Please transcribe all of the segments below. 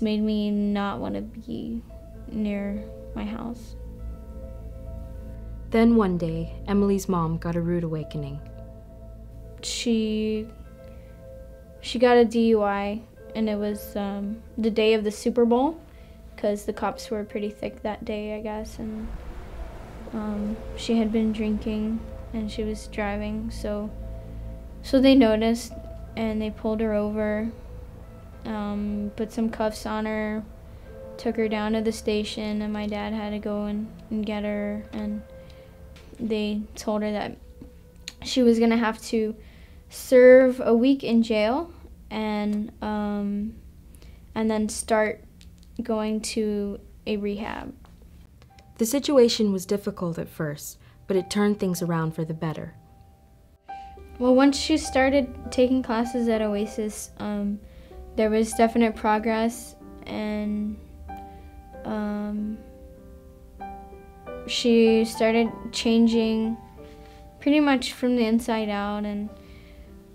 made me not want to be near my house. Then one day, Emily's mom got a rude awakening. She got a DUI, and it was the day of the Super Bowl, because the cops were pretty thick that day, I guess, and she had been drinking and she was driving, so they noticed and they pulled her over, put some cuffs on her, took her down to the station, and my dad had to go and get her, and they told her that she was gonna have to serve a week in jail and then start going to a rehab. The situation was difficult at first, but it turned things around for the better. Well, once she started taking classes at Oasis, there was definite progress, and she started changing pretty much from the inside out, and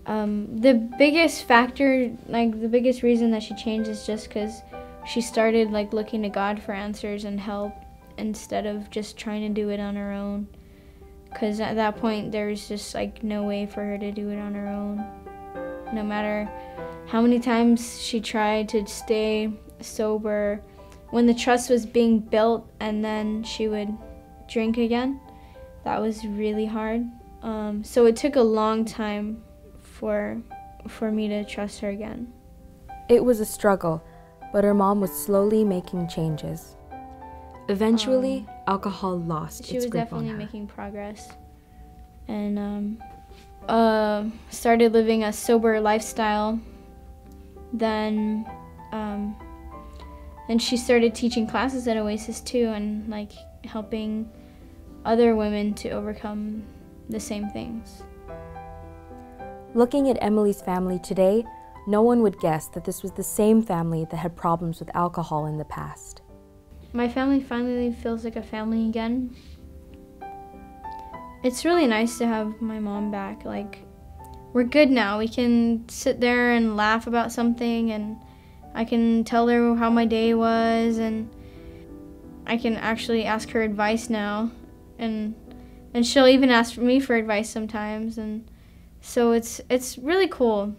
the biggest factor, like the biggest reason that she changed is just because she started like looking to God for answers and help instead of just trying to do it on her own. Because at that point, there was just like no way for her to do it on her own. No matter how many times she tried to stay sober, when the trust was being built and then she would drink again, that was really hard. So it took a long time for me to trust her again. It was a struggle, but her mom was slowly making changes. Eventually, alcohol lost its grip on her. She was definitely making progress, and started living a sober lifestyle. Then she started teaching classes at Oasis too, and like helping other women to overcome the same things. Looking at Emily's family today, no one would guess that this was the same family that had problems with alcohol in the past. My family finally feels like a family again. It's really nice to have my mom back. Like, we're good now. We can sit there and laugh about something, and I can tell her how my day was, and I can actually ask her advice now, and she'll even ask me for advice sometimes, and so it's really cool.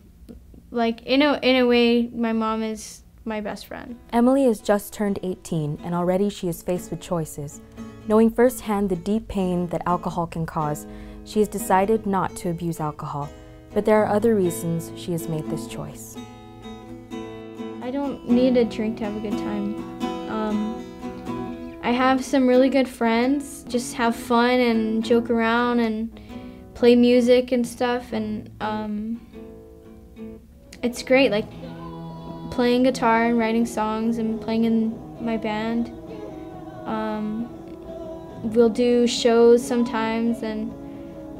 Like, in a way, my mom is my best friend. Emily has just turned 18, and already she is faced with choices. Knowing firsthand the deep pain that alcohol can cause, she has decided not to abuse alcohol, but there are other reasons she has made this choice. I don't need a drink to have a good time. I have some really good friends, just have fun and joke around and play music and stuff, and it's great, like playing guitar and writing songs and playing in my band. We'll do shows sometimes, and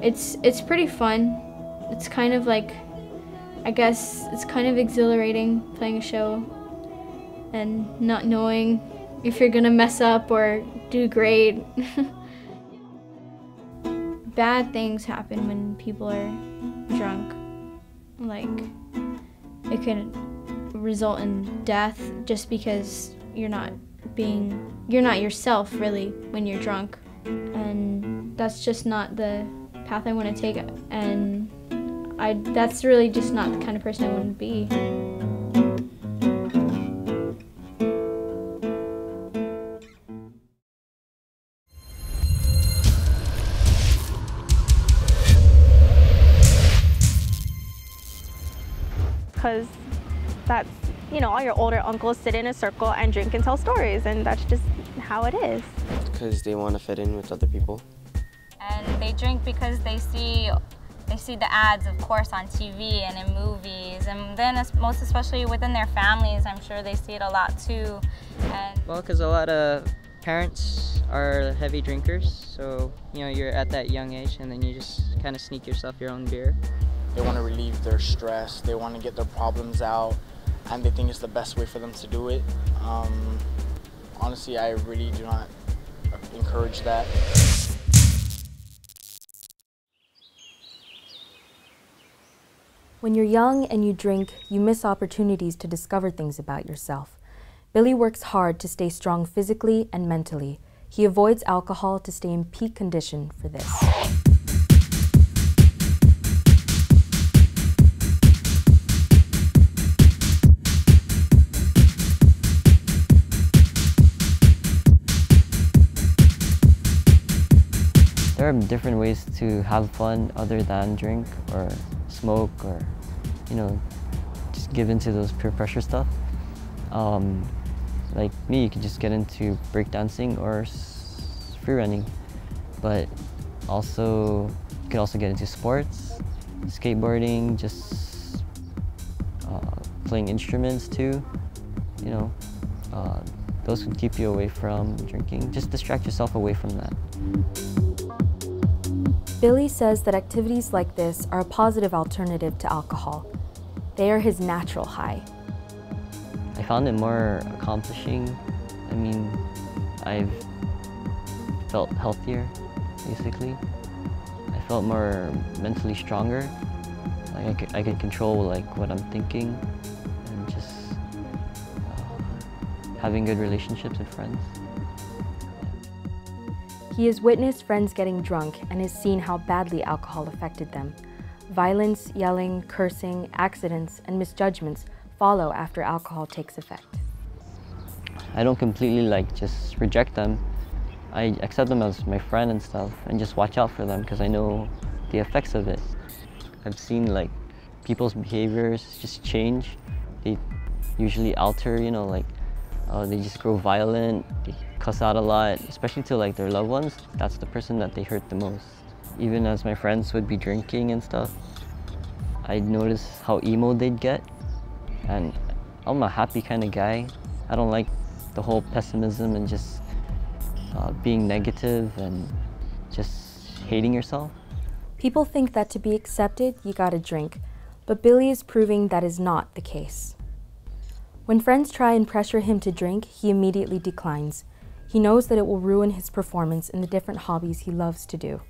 it's pretty fun. It's kind of like, I guess it's kind of exhilarating playing a show and not knowing if you're gonna mess up or do great. Bad things happen when people are drunk. Like, it can result in death just because you're not yourself really when you're drunk, and that's just not the path I want to take, and that's really just not the kind of person I want to be. Because that's, all your older uncles sit in a circle and drink and tell stories, and that's just how it is. Because they want to fit in with other people. And they drink because they see the ads, of course, on TV and in movies, and then most especially within their families, I'm sure they see it a lot too. And well, because a lot of parents are heavy drinkers, so you're at that young age, and then you just kind of sneak yourself your own beer. They want to relieve their stress, they want to get their problems out, and they think it's the best way for them to do it. Honestly, I really do not encourage that. When you're young and you drink, you miss opportunities to discover things about yourself. Billy works hard to stay strong physically and mentally. He avoids alcohol to stay in peak condition for this. There are different ways to have fun other than drink or smoke or, you know, just give into those peer pressure stuff. Like me, you could just get into breakdancing or free running, but also you could also get into sports, skateboarding, just playing instruments too. You know, those would keep you away from drinking. Just distract yourself away from that. Billy says that activities like this are a positive alternative to alcohol. They are his natural high. I found it more accomplishing. I mean, I've felt healthier, basically. I felt more mentally stronger. Like I could control like what I'm thinking and just having good relationships with friends. He has witnessed friends getting drunk and has seen how badly alcohol affected them. Violence, yelling, cursing, accidents, and misjudgments follow after alcohol takes effect. I don't completely like just reject them. I accept them as my friend and stuff and just watch out for them because I know the effects of it. I've seen like people's behaviors just change. They usually alter, you know, like they just grow violent, they cuss out a lot, especially to like their loved ones. That's the person that they hurt the most. Even as my friends would be drinking and stuff, I'd notice how emo they'd get. And I'm a happy kind of guy. I don't like the whole pessimism and just being negative and just hating yourself. People think that to be accepted, you gotta drink, but Billy is proving that is not the case. When friends try and pressure him to drink, he immediately declines. He knows that it will ruin his performance in the different hobbies he loves to do.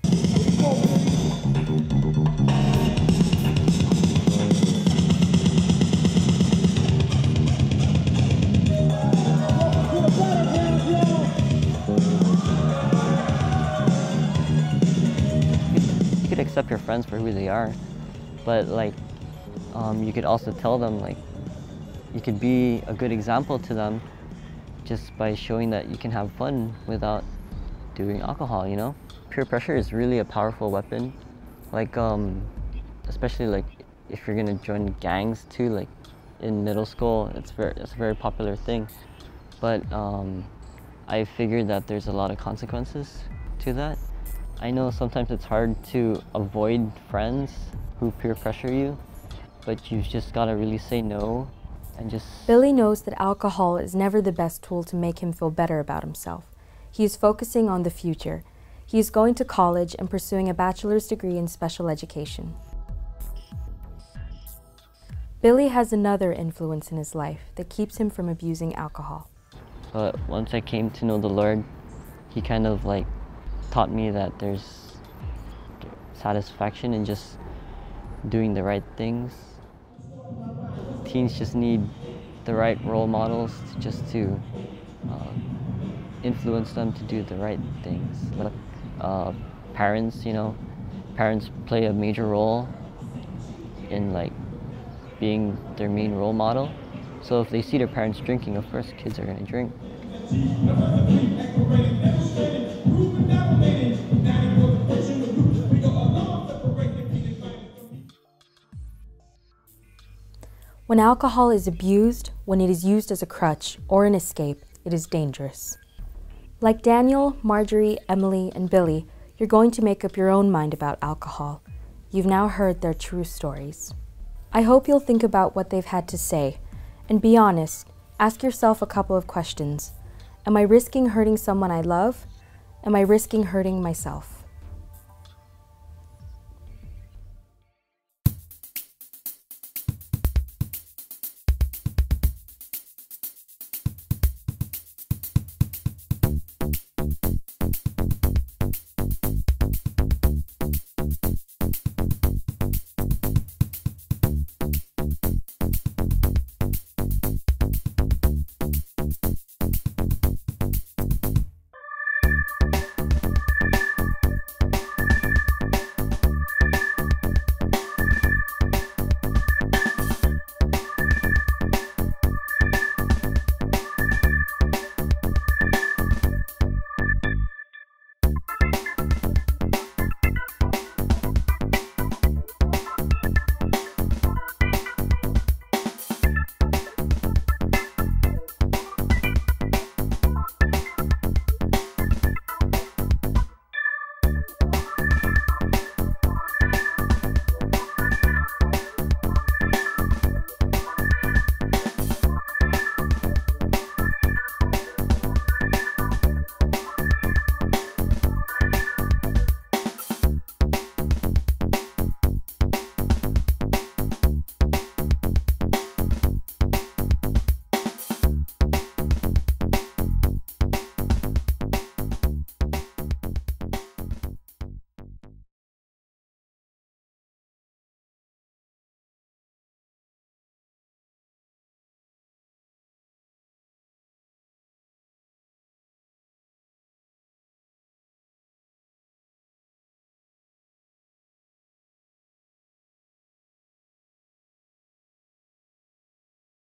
You could accept your friends for who they are, but like you could also tell them, like, you could be a good example to them just by showing that you can have fun without doing alcohol, you know? Peer pressure is really a powerful weapon. Like, especially like if you're gonna join gangs too, like in middle school, it's a very popular thing. But I figured that there's a lot of consequences to that. I know sometimes it's hard to avoid friends who peer pressure you, but you've just gotta really say no. Billy knows that alcohol is never the best tool to make him feel better about himself. He is focusing on the future. He is going to college and pursuing a bachelor's degree in special education. Billy has another influence in his life that keeps him from abusing alcohol. But once I came to know the Lord, he kind of like taught me that there's satisfaction in just doing the right things. Teens just need the right role models to influence them to do the right things. Parents, you know, parents play a major role in like being their main role model. So if they see their parents drinking, of course kids are gonna drink. When alcohol is abused, when it is used as a crutch or an escape, it is dangerous. Like Daniel, Marjorie, Emily, and Billy, you're going to make up your own mind about alcohol. You've now heard their true stories. I hope you'll think about what they've had to say, and be honest. Ask yourself a couple of questions. Am I risking hurting someone I love? Am I risking hurting myself?